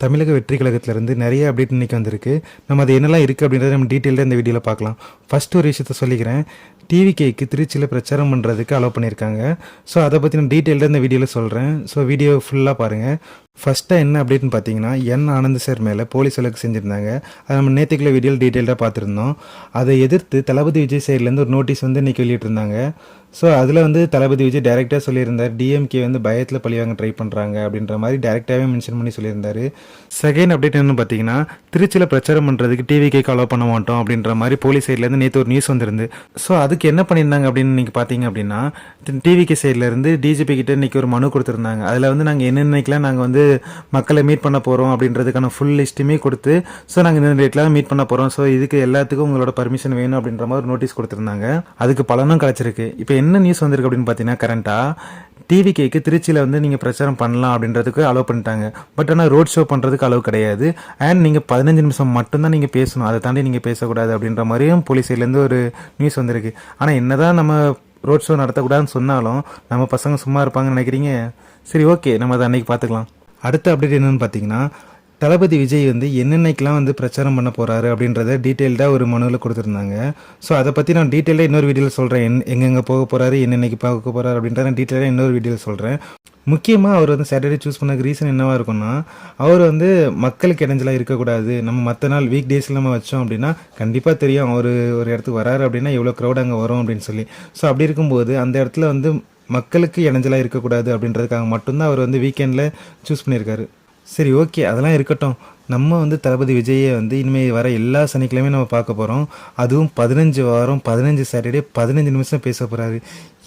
தமிழக வெற்றி கழகத்திலேருந்து நிறைய அப்டேட் இன்றைக்கி வந்திருக்கு. நம்ம அது என்னெல்லாம் இருக்குது அப்படின்றத நம்ம டீட்டெயிலாக இந்த வீடியோவில் பார்க்கலாம். ஃபஸ்ட்டு ஒரு விஷயத்த சொல்லிக்கிறேன். டிவிகேக்கு திருச்சியில் பிரச்சாரம் பண்ணுறதுக்கு அலோவ் பண்ணியிருக்காங்க. ஸோ அதை பற்றி நான் டீட்டெயில்டாக இந்த வீடியோவில் சொல்கிறேன். ஸோ வீடியோ ஃபுல்லாக பாருங்கள். ஃபஸ்ட்டாக என்ன அப்டேட்னு பார்த்தீங்கன்னா, ஆனந்த் சார் மேலே போலீஸ் வழக்கு செஞ்சுருந்தாங்க. அதை நம்ம நேற்றுக்குள்ள வீடியோவில் டீட்டெயில்டாக பார்த்துருந்தோம். அதை எதிர்த்து தளபதி விஜய் சைட்லேருந்து ஒரு நோட்டீஸ் வந்து இன்றைக்கி வெளியிட்டிருந்தாங்க. ஸோ அதில் வந்து தளபதி விஜய் டைரெக்டாக சொல்லியிருந்தார், டிஎம்கே வந்து பயத்தில் பழிவாங்க ட்ரை பண்ணுறாங்க அப்படின்ற மாதிரி டைரெக்டாகவே மென்ஷன் பண்ணி சொல்லியிருந்தார். செகண்ட் அப்டேட் என்னன்னு பார்த்தீங்கன்னா, திருச்சியில் பிரச்சாரம் பண்ணுறதுக்கு டிவிகேக்கு அலோவ் பண்ண மாட்டோம் அப்படின்ற மாதிரி போலீஸ் சைட்லேருந்து நேற்று ஒரு நியூஸ் வந்துருந்து. ஸோ அதுக்கு என்ன பண்ணியிருந்தாங்க அப்படின்னு நீங்கள் பார்த்தீங்க அப்படின்னா, டிவிகே சைட்லேருந்து டிஜிபி கிட்டே இன்றைக்கி ஒரு மனு கொடுத்துருந்தாங்க. அதில் வந்து நாங்கள் என்னென்னக்கெலாம் நாங்கள் வந்து மக்களை மீட் பண்ண போகிறோம் அப்படின்றதுக்கான ஃபுல் லிஸ்ட்டுமே கொடுத்து, ஸோ நாங்கள் இந்த டேட்லாம் மீட் பண்ண போகிறோம், ஸோ இதுக்கு எல்லாத்துக்கும் உங்களோட பர்மிஷன் வேணும் அப்படின்ற மாதிரி ஒரு நோட்டீஸ் கொடுத்துருந்தாங்க. அதுக்கு பலனும் கிடச்சிருக்கு. இப்போ என்ன நியூஸ் வந்திருக்கு அப்படின்னு பார்த்தீங்கன்னா, கரண்ட்டாக டிவிகேக்கு திருச்சியில் வந்து நீங்கள் பிரச்சாரம் பண்ணலாம் அப்படின்றதுக்கு அலோவ் பண்ணிட்டாங்க. பட் ஆனால் ரோட் ஷோ பண்ணுறதுக்கு அலோவ் கிடையாது. அண்ட் நீங்கள் 15 நிமிஷம் மட்டும்தான் நீங்கள் பேசணும், அதை தாண்டி நீங்கள் பேசக்கூடாது அப்படின்ற மாதிரியும் போலீஸ் சைட்லேருந்து ஒரு நியூஸ் வந்திருக்கு. ஆனால் என்ன தான் நம்ம ரோட் ஷோ நடத்தக்கூடாதுன்னு சொன்னாலும் நம்ம பசங்க சும்மா இருப்பாங்கன்னு நினைக்கிறீங்க? சரி, ஓகே, நம்ம அதை அன்றைக்கி பார்த்துக்கலாம். அடுத்த அப்டேட் என்னென்னு பார்த்தீங்கன்னா, தளபதி விஜய் வந்து என்னென்னக்கெலாம் வந்து பிரச்சாரம் பண்ண போகிறாரு அப்படின்றத டீட்டெயில்டாக ஒரு மனுவில் கொடுத்துருந்தாங்க. ஸோ அதை பற்றி நான் டீட்டெயிலாக இன்னொரு வீடியோவில் சொல்கிறேன். எங்கெங்கே போக போகிறாரு, என்னென்னக்கு பார்க்க போகிறாரு அப்படின்றத நான் டீட்டெயிலாக இன்னொரு வீடியோவில் சொல்கிறேன். முக்கியமாக அவர் வந்து சாட்டர்டே சூஸ் பண்ணக்கு ரீசன் என்னவாக இருக்கும்னா, அவர் வந்து மக்களுக்கு இடைஞ்சலாக இருக்கக்கூடாது. நம்ம மற்ற நாள் வீக் டேஸில் நம்ம வச்சோம் அப்படின்னா கண்டிப்பாக தெரியும் அவர் ஒரு இடத்துக்கு வராரு அப்படின்னா எவ்வளோ க்ரௌட் அங்கே வரும் அப்படின்னு சொல்லி. ஸோ அப்படி இருக்கும்போது அந்த இடத்துல வந்து மக்களுக்கு இடைஞ்சலாக இருக்கக்கூடாது அப்படின்றதுக்காக மட்டும்தான் அவர் வந்து வீக்கெண்டில் சூஸ் பண்ணியிருக்காரு. சரி, ஓகே, அதெல்லாம் இருக்கட்டும். நம்ம வந்து தளபதி விஜயை வந்து இனிமேல் வர எல்லா சனிக்கிழமையும் நம்ம பார்க்க போகிறோம். அதுவும் 15 வாரம் 15 சாட்டர்டே 15 நிமிஷம் பேச போகிறாரு.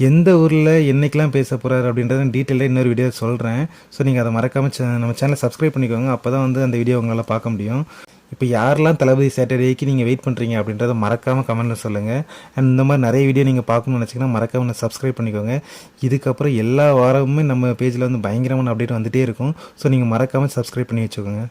எந்த ஊரில் என்றைக்கெலாம் பேச போகிறாரு அப்படின்றத டீட்டெயிலாக இன்னொரு வீடியோ சொல்கிறேன். ஸோ நீங்கள் அதை மறக்காமல் நம்ம சேனலை சப்ஸ்கிரைப் பண்ணிக்கோங்க. அப்போ தான் வந்து அந்த வீடியோ உங்களால் பார்க்க முடியும். இப்போ யாரெல்லாம் தளபதி சாட்டர்டேக்கு நீங்கள் வெயிட் பண்ணுறீங்க அப்படின்றத மறக்காமல் கமெண்ட்டில் சொல்லுங்கள். அண்ட் இந்த மாதிரி நிறைய வீடியோ நீங்கள் பார்க்கணும்னு நினச்சிங்கன்னா மறக்காமல் சப்ஸ்கிரைப் பண்ணிக்கோங்க. இதுக்கப்புறம் எல்லா வாரமுமே நம்ம பேஜில் வந்து பயங்கரமான அப்டேட் வந்துகிட்டே இருக்கும். ஸோ நீங்கள் மறக்காமல் சப்ஸ்கிரைப் பண்ணி வச்சுக்கோங்க.